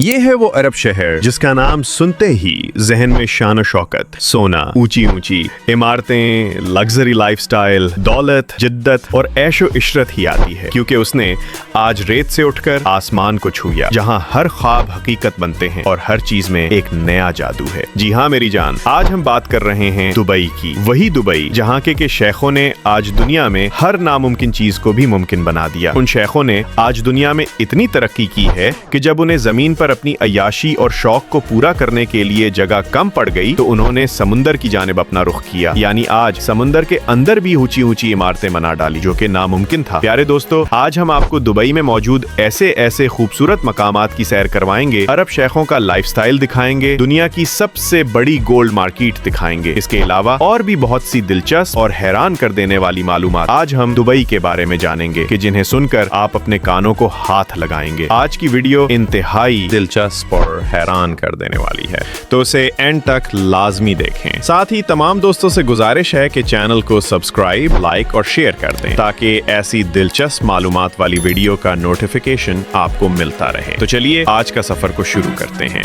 ये है वो अरब शहर जिसका नाम सुनते ही जहन में शान शौकत, सोना, ऊंची ऊंची इमारतें, लग्जरी लाइफस्टाइल, दौलत, जिद्दत और ऐशो इशरत ही आती है, क्योंकि उसने आज रेत से उठकर आसमान को छुया, जहां हर ख्वाब हकीकत बनते हैं और हर चीज में एक नया जादू है। जी हाँ मेरी जान, आज हम बात कर रहे हैं दुबई की। वही दुबई जहाँ के शेखों ने आज दुनिया में हर नामुमकिन चीज को भी मुमकिन बना दिया। उन शेखों ने आज दुनिया में इतनी तरक्की की है कि जब उन्हें जमीन पर अपनी अय्याशी और शौक को पूरा करने के लिए जगह कम पड़ गई तो उन्होंने समुंदर की जानिब अपना रुख किया। यानी आज समुंदर के अंदर भी ऊंची ऊंची इमारतें बना डाली, जो कि नामुमकिन था। प्यारे दोस्तों, आज हम आपको दुबई में मौजूद ऐसे ऐसे खूबसूरत मकामात की सैर करवाएंगे, अरब शेखों का लाइफस्टाइल दिखाएंगे, दुनिया की सबसे बड़ी गोल्ड मार्केट दिखाएंगे। इसके अलावा और भी बहुत सी दिलचस्प और हैरान कर देने वाली मालूमात आज हम दुबई के बारे में जानेंगे कि जिन्हें सुनकर आप अपने कानों को हाथ लगाएंगे। आज की वीडियो इंतहाई दिलचस्प और हैरान कर देने वाली है, तो उसे एंड तक लाजमी देखें। साथ ही तमाम दोस्तों से गुजारिश है कि चैनल को सब्सक्राइब, लाइक और शेयर कर दें, ताकि ऐसी दिलचस्प मालूमात वाली वीडियो का नोटिफिकेशन आपको मिलता रहे। तो चलिए आज का सफर को शुरू करते हैं।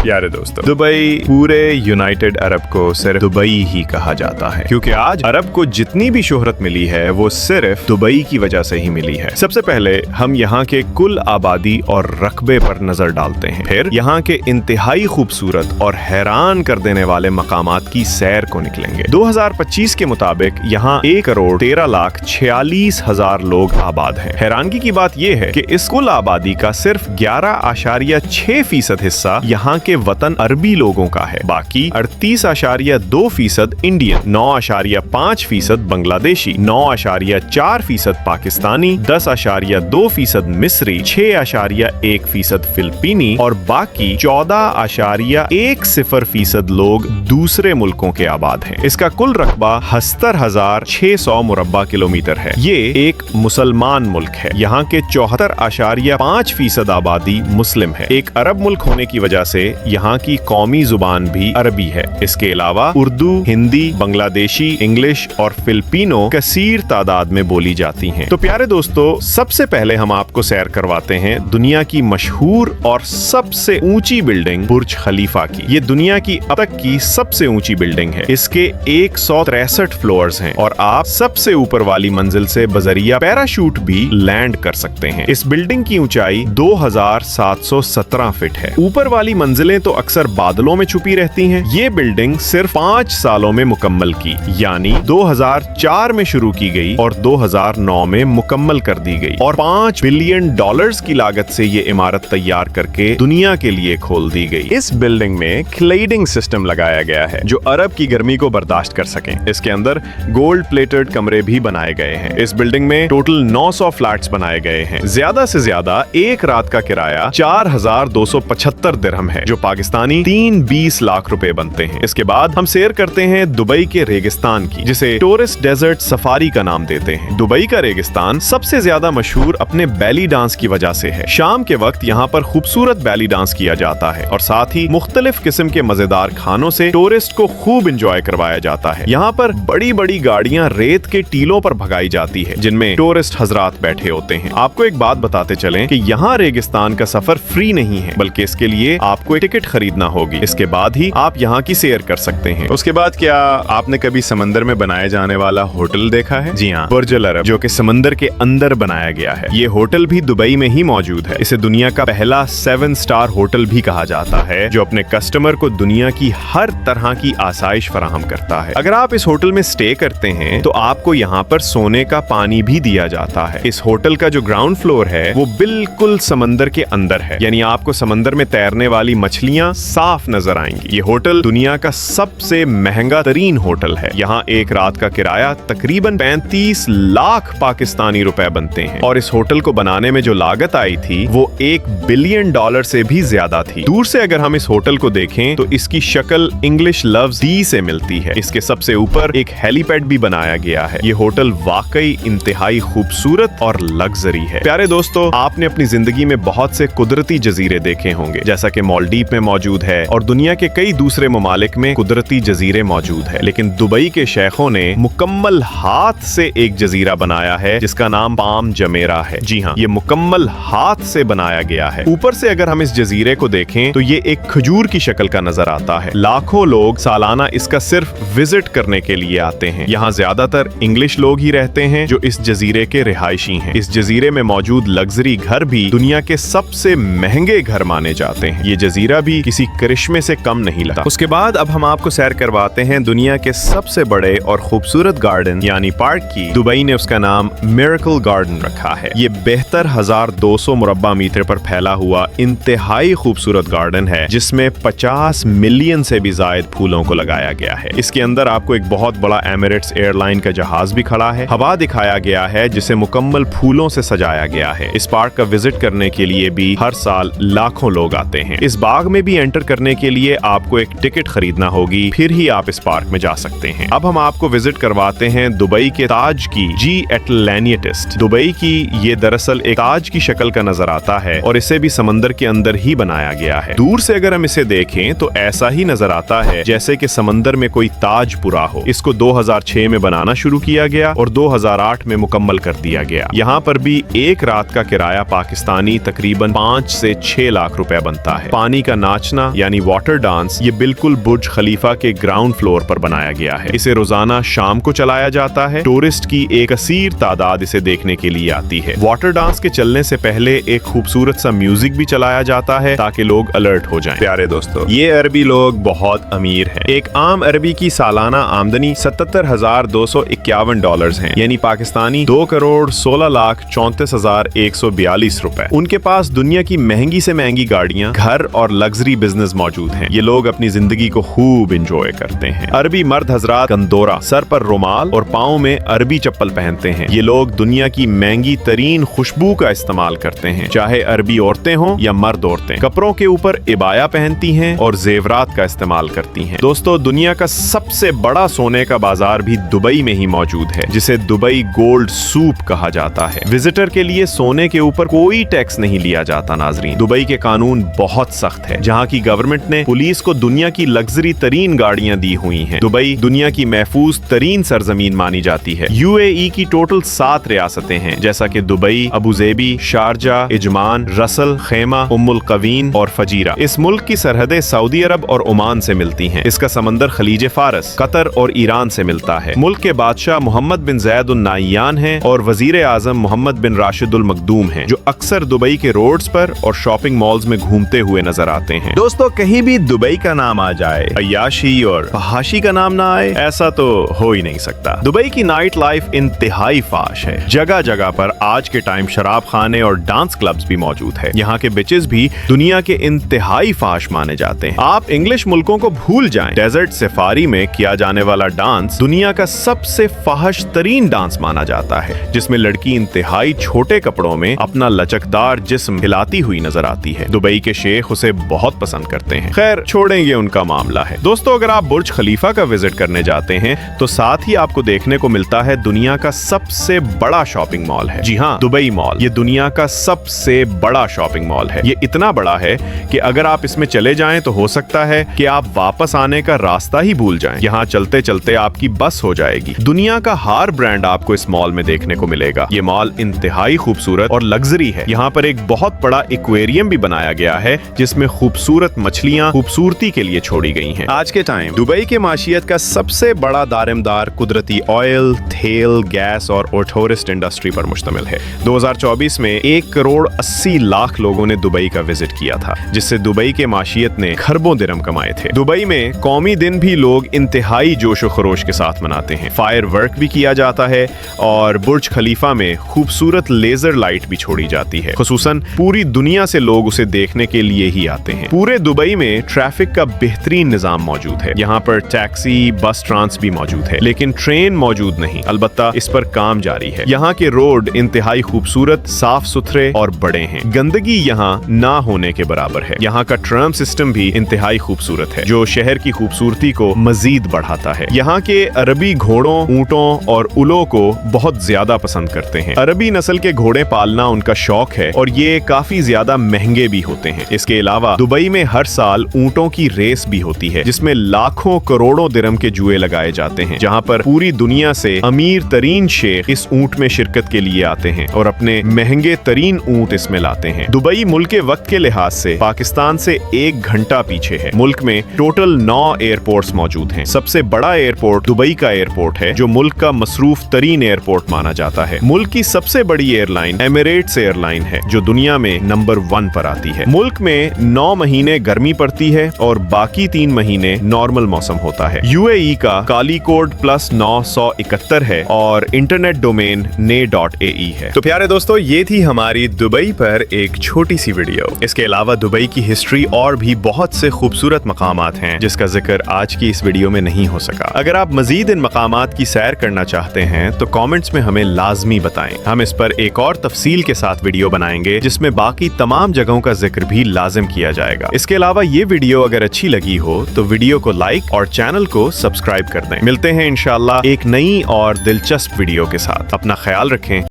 प्यारे दोस्तों, दुबई पूरे यूनाइटेड अरब को सिर्फ दुबई ही कहा जाता है, क्योंकि आज अरब को जितनी भी शोहरत मिली है वो सिर्फ दुबई की वजह से ही मिली है। सबसे पहले हम यहाँ के कुल आबादी और रकबे पर नजर डालते हैं, फिर यहाँ के इंतहाई खूबसूरत और हैरान कर देने वाले मकामात की सैर को निकलेंगे। 2025 के मुताबिक यहाँ 1,13,46,000 लोग आबाद हैं। हैरानगी की बात यह है कि इस कुल आबादी का सिर्फ 11.6% हिस्सा यहाँ के वतन अरबी लोगों का है। बाकी 38.2% इंडियन, 9.5% बांग्लादेशी, 9.4% पाकिस्तानी, 10.2% मिस्री, 6.1% फिलिपीनी और बाकी 14.10% लोग दूसरे मुल्कों के आबाद हैं। इसका कुल रकबा 70,600 मुरब्बा किलोमीटर है। ये एक मुसलमान मुल्क है। यहाँ के 74.5% आबादी मुस्लिम है। एक अरब मुल्क होने की वजह से यहाँ की कौमी जुबान भी अरबी है। इसके अलावा उर्दू, हिंदी, बांग्लादेशी, इंग्लिश और फिलिपिनो कसीर तादाद में बोली जाती हैं। तो प्यारे दोस्तों, सबसे पहले हम आपको सैर करवाते हैं दुनिया की मशहूर और सबसे ऊंची बिल्डिंग बुर्ज खलीफा की। ये दुनिया की अब तक की सबसे ऊंची बिल्डिंग है। इसके 163 फ्लोर्स हैं और आप सबसे ऊपर वाली मंजिल से बजरिया पैराशूट भी लैंड कर सकते हैं। इस बिल्डिंग की ऊंचाई 2,717 फीट है। ऊपर वाली मंजिलें तो अक्सर बादलों में छुपी रहती हैं। ये बिल्डिंग सिर्फ 5 सालों में मुकम्मल की, यानी 2004 में शुरू की गई और 2009 में मुकम्मल कर दी गई और $5 बिलियन की लागत से ये इमारत तैयार करके दुनिया के लिए खोल दी गई। इस बिल्डिंग में क्लेडिंग सिस्टम लगाया गया है जो अरब की गर्मी को बर्दाश्त कर सकें। इसके अंदर गोल्ड प्लेटेड कमरे भी बनाए गए हैं। इस बिल्डिंग में टोटल 900 फ्लैट्स बनाए गए हैं। ज्यादा से ज्यादा एक रात का किराया 4,275 दिरहम है, जो पाकिस्तानी 320 लाख रुपए बनते हैं। इसके बाद हम सैर करते हैं दुबई के रेगिस्तान की, जिसे टूरिस्ट डेजर्ट सफारी का नाम देते हैं। दुबई का रेगिस्तान सबसे ज्यादा मशहूर अपने बैली डांस की वजह से है। शाम के वक्त यहाँ पर खूबसूरत बैली डांस किया जाता है और साथ ही मुख्तलिफ किस्म के मजेदार खानों से टूरिस्ट को खूब इंजॉय करवाया जाता है। यहाँ पर बड़ी बड़ी गाड़ियाँ रेत के टीलों पर भगाई जाती है, जिनमें टूरिस्ट हजरात बैठे होते हैं। आपको एक बात बताते चलें कि यहाँ रेगिस्तान का सफर फ्री नहीं है, बल्कि इसके लिए आपको टिकट खरीदना होगी। इसके बाद ही आप यहाँ की सैर कर सकते हैं। उसके बाद क्या आपने कभी समंदर में बनाए जाने वाला होटल देखा है? जी हाँ, बुर्ज अल अरब, जो कि समंदर के अंदर बनाया गया है। ये होटल भी दुबई में ही मौजूद है। इसे दुनिया का पहला 7 स्टार होटल भी कहा जाता है, जो अपने कस्टमर को दुनिया की हर तरह की आसाइश फराहम करता है। अगर आप इस होटल में स्टे करते हैं तो आपको यहाँ पर सोने का पानी भी दिया जाता है। इस होटल का जो ग्राउंड फ्लोर है वो बिल्कुल समंदर के अंदर है, यानी आपको समंदर में तैरने वाली मछलियाँ साफ नजर आएंगी। ये होटल दुनिया का सबसे महंगा तरीन होटल है। यहाँ एक रात का किराया तकरीबन 35 लाख पाकिस्तानी रुपए बनते हैं और इस होटल को बनाने में जो लागत आई थी वो $1 बिलियन से भी ज्यादा थी। दूर से अगर हम इस होटल को देखें तो इसकी शक्ल इंग्लिश लफ्ज डी से मिलती है। इसके सबसे ऊपर एक हेलीपैड भी बनाया गया है। ये होटल वाकई इंतहाई खूबसूरत और लग्जरी है। प्यारे दोस्तों, आपने अपनी जिंदगी में बहुत से कुदरती जजीरे देखे होंगे, जैसा कि मालदीव में मौजूद है और दुनिया के कई दूसरे ममालिक में कुदरती जजीरे मौजूद है, लेकिन दुबई के शेखों ने मुकम्मल हाथ से एक जजीरा बनाया है जिसका नाम पाम जमेरा है। जी हाँ, ये मुकम्मल हाथ से बनाया गया है। ऊपर से अगर हम इस जजीरे को देखें तो ये एक खजूर की शक्ल का नजर आता है। लाखों लोग सालाना इसका सिर्फ विजिट करने के लिए आते हैं। यहाँ ज्यादातर इंग्लिश लोग ही रहते हैं जो इस जजीरे के रिहायशी हैं। इस जजीरे में मौजूद लग्जरी घर भी दुनिया के सबसे महंगे घर माने जाते हैं। ये जजीरा भी किसी करिश्मे से कम नहीं लगता। उसके बाद अब हम आपको सैर करवाते हैं दुनिया के सबसे बड़े और खूबसूरत गार्डन यानी पार्क की। दुबई ने उसका नाम मिरेकल गार्डन रखा है। ये 72,200 मुरब्बा मीटर पर फैला हुआ इंतहाई खूबसूरत गार्डन है जिसमें 50 मिलियन से भी ज्यादा फूलों को लगाया गया है। इसके अंदर आपको एक बहुत बड़ा एमिरेट्स एयरलाइन का जहाज भी खड़ा है। हवा दिखाया गया है जिसे मुकम्मल फूलों से सजाया गया है। इस पार्क का विजिट करने के लिए भी हर साल लाखों लोग आते हैं। इस बाग में भी एंटर करने के लिए आपको एक टिकट खरीदना होगी, फिर ही आप इस पार्क में जा सकते हैं। अब हम आपको विजिट करवाते हैं दुबई के ताज की जी एटलांटिस्ट। दुबई की ये दरअसल एक ताज की शक्ल का नजर आता है और इसे भी समंदर के अंदर ही बनाया गया है। दूर से अगर हम इसे देखें तो ऐसा ही नजर आता है जैसे कि समंदर में कोई ताजपुरा हो। इसको 2006 में बनाना शुरू किया गया और 2008 में मुकम्मल कर दिया गया। यहाँ पर भी एक रात का किराया पाकिस्तानी तकरीबन 5 से 6 लाख रुपए बनता है। पानी का नाचना यानी वाटर डांस ये बिल्कुल बुर्ज खलीफा के ग्राउंड फ्लोर पर बनाया गया है। इसे रोजाना शाम को चलाया जाता है। टूरिस्ट की एक कसीर तादाद इसे देखने के लिए आती है। वाटर डांस के चलने से पहले एक खूबसूरत सा म्यूजिक भी चलाया जाता है ताकि लोग अलर्ट हो जाएं। प्यारे दोस्तों, ये अरबी लोग बहुत अमीर हैं। एक आम अरबी की सालाना आमदनी $77,251 है, यानी पाकिस्तानी 2,16,34,142 रुपए। उनके पास दुनिया की महंगी से महंगी गाड़ियां, घर और लग्जरी बिजनेस मौजूद हैं। ये लोग अपनी जिंदगी को खूब एंजॉय करते हैं। अरबी मर्द हजरात कंदोरा, सर पर रुमाल और पाँव में अरबी चप्पल पहनते हैं। ये लोग दुनिया की महंगी तरीन खुशबू का इस्तेमाल करते हैं, चाहे अरबी औरतें हों या मर्द औरतें। कपड़ों के ऊपर इबाया पहनती हैं और जेवरात का इस्तेमाल करती हैं। दोस्तों, दुनिया का सबसे बड़ा सोने का बाजार भी दुबई में ही मौजूद है, जिसे दुबई गोल्ड सूप कहा जाता है। विजिटर के लिए सोने के ऊपर कोई टैक्स नहीं लिया जाता। नाजरीन, दुबई के कानून बहुत सख्त है। जहाँ की गवर्नमेंट ने पुलिस को दुनिया की लग्जरी तरीन गाड़ियां दी हुई हैं। दुबई दुनिया की महफूज तरीन सरजमीन मानी जाती है। यूएई की टोटल 7 रियासतें हैं, जैसा कि दुबई, अबुजेबी, शारजा, इजमान, रसल, खेमा, उम्मुल कवीन और फजीरा। इस मुल्क की सरहदें सऊदी अरब और ओमान से मिलती हैं। इसका समंदर खलीज फारस, कतर और ईरान से मिलता है। मुल्क के बादशाह मोहम्मद बिन ज़ैद उन नाहियान हैं और वजीर आजम मोहम्मद बिन राशिद उल मखदूम हैं, जो अक्सर दुबई के रोड्स पर और शॉपिंग मॉल्स में घूमते हुए नजर आते हैं। दोस्तों, कहीं भी दुबई का नाम आ जाए, अय्याशी और फहाशी का नाम ना आए, ऐसा तो हो ही नहीं सकता। दुबई की नाइट लाइफ इंतहाई फाश है। जगह जगह पर आज के टाइम शराब खाने और डांस क्लब्स भी मौजूद है। यहाँ के बिचेस भी दुनिया के इंतहाई फाश माने जाते हैं। आप इंग्लिश मुल्कों को भूल जाएं, डेजर्ट सफारी में किया जाने वाला डांस दुनिया का सबसे फाहश तरीन डांस माना जाता है, जिसमें लड़की इंतहाई छोटे कपड़ों में अपना लचकदार जिस्म हिलाती हुई नजर आती है। दुबई के शेख उसे बहुत पसंद करते हैं। खैर, छोड़ेंगे उनका मामला है। दोस्तों, अगर आप बुर्ज खलीफा का विजिट करने जाते हैं तो साथ ही आपको देखने को मिलता है दुनिया का सबसे बड़ा शॉपिंग मॉल है। जी हाँ, दुबई मॉल। ये दुनिया का सबसे बड़ा शॉपिंग मॉल है। ये इतना बड़ा है कि अगर आप इसमें चले जाएं तो हो सकता है कि आप वापस आने का रास्ता ही भूल जाएं। यहाँ चलते चलते आपकी बस हो जाएगी। दुनिया का हर ब्रांड आपको इस मॉल में देखने को मिलेगा। ये मॉल इंतहाई खूबसूरत और लग्जरी है। यहाँ पर एक बहुत बड़ा एक्वेरियम भी बनाया गया है जिसमें खूबसूरत मछलियाँ खूबसूरती के लिए छोड़ी गई हैं। आज के टाइम दुबई के माशियत का सबसे बड़ा दारोमदार कुदरती ऑयल, तेल, गैस और टूरिस्ट इंडस्ट्री पर मुश्तमिल है। 2024 में 1,80,00,000 लोगों ने दुबई का विजिट किया था, जिससे दुबई के माशियत ने खरबों दिरहम कमाए थे। दुबई में कौमी दिन भी लोग इंतहाई जोश व खरोश के साथ मनाते हैं। फायर वर्क भी किया जाता है और बुर्ज खलीफा में खूबसूरत लेजर लाइट भी छोड़ी जाती है। खुसूसन पूरी दुनिया से लोग उसे देखने के लिए ही आते हैं। पूरे दुबई में ट्रैफिक का बेहतरीन निजाम मौजूद है। यहाँ पर टैक्सी, बस ट्रांस भी मौजूद है, लेकिन ट्रेन मौजूद नहीं। अलबत्ता इस पर काम जारी है। यहाँ के रोड इंतहाई खूबसूरत, साफ सुथरे और बड़े हैं। गंदगी यहाँ ना होने के बराबर है। यहाँ का ट्राम सिस्टम भी इंतहाई खूबसूरत है, जो शहर की खूबसूरती को मजीद बढ़ाता है। यहाँ के अरबी घोड़ों, ऊंटों और उलों को बहुत ज्यादा पसंद करते हैं। अरबी नस्ल के घोड़े पालना उनका शौक है और ये काफी ज्यादा महंगे भी होते हैं। इसके अलावा अलावा दुबई में हर साल ऊंटों की रेस भी होती है, जिसमें लाखों करोड़ों दिरहम के जुए लगाए जाते हैं, जहां पर पूरी दुनिया से अमीर तरीन शेख इस ऊंट में शिरकत के लिए आते हैं और अपने महंगे तरीन ऊंट इसमें लाते हैं। दुबई मुल्क के वक्त के लिहाज से पाकिस्तान से 1 घंटा पीछे है। मुल्क में टोटल 9 एयरपोर्ट्स मौजूद हैं। सबसे बड़ा एयरपोर्ट दुबई का एयरपोर्ट है, जो मुल्क का मसरूफ तरीन एयरपोर्ट माना जाता है। मुल्क की सबसे बड़ी एयरलाइन एमिरेट्स एयरलाइन है, जो दुनिया में नंबर 1 पर आती है। मुल्क में 9 महीने गर्मी पड़ती है और बाकी 3 महीने नॉर्मल मौसम होता है। यूएई का काली कोड +971 है और इंटरनेट डोमेन ne.ae है। तो प्यारे दोस्तों, ये थी हमारी दुबई पर एक छोटी सी वीडियो। इसके अलावा दुबई की हिस्ट्री और भी बहुत से खूबसूरत मकामात हैं, जिसका जिक्र आज की इस वीडियो में नहीं हो सका। अगर आप मजीद इन मकामात की सैर करना चाहते हैं तो कमेंट्स में हमें लाजमी बताएं। हम इस पर एक और तफसील के साथ वीडियो बनाएंगे, जिसमें बाकी तमाम जगहों का जिक्र भी लाजिम किया जाएगा। इसके अलावा ये वीडियो अगर अच्छी लगी हो तो वीडियो को लाइक और चैनल को सब्सक्राइब कर दें। मिलते हैं इंशाअल्लाह एक नई और दिलचस्प वीडियो के साथ। अपना ख्याल रखें।